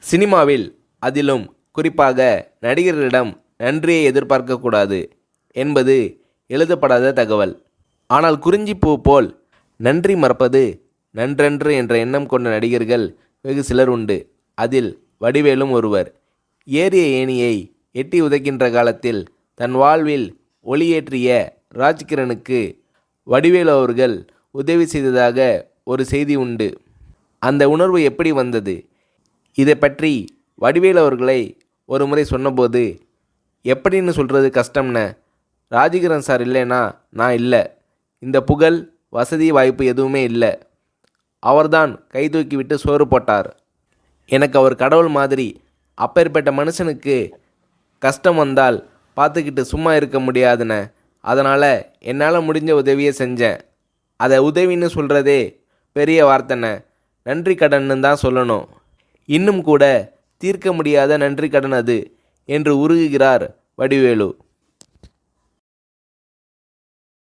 சினிமாவில் அதிலும் குறிப்பாக நடிகர்களிடம் நன்றியை எதிர்பார்க்கக்கூடாது என்பது எழுதப்படாத தகவல். ஆனால் குறிஞ்சிப்பூ போல் நன்றி மறப்பது நன்றன்று என்ற எண்ணம் கொண்ட நடிகர்கள் வெகு சிலர் உண்டு. அதில் வடிவேலும் ஒருவர். ஏறிய ஏணியை எட்டி உதைக்கின்ற காலத்தில் தன் வாழ்வில் ஒளியேற்றிய ராஜ்கிரனுக்கு வடிவேலு அவர்கள் உதவி செய்ததாக ஒரு செய்தி உண்டு. அந்த உணர்வு எப்படி வந்தது? இதை பற்றி வடிவேலு அவர்களை ஒரு முறை சொன்னபோது, எப்படின்னு சொல்கிறது கஷ்டம்ன, ராஜகிரண் சார் இல்லைனா நான் இல்லை, இந்த புகழ் வசதி வாய்ப்பு எதுவுமே இல்லை, அவர்தான் கை தூக்கி விட்டு சோறு போட்டார், எனக்கு அவர் கடவுள் மாதிரி, அப்பேற்பட்ட மனுஷனுக்கு கஷ்டம் வந்தால் பார்த்துக்கிட்டு சும்மா இருக்க முடியாதுண்ணே, அதனால் என்னால் முடிஞ்ச உதவியை செஞ்சேன், அதை உதவின்னு சொல்கிறதே பெரிய வார்த்தைண்ணே, நன்றி கடன்னு தான் சொல்லணும், இன்னும் கூட தீர்க்க முடியாத நன்றி கடன் அது என்று உருகுகிறார் வடிவேலு.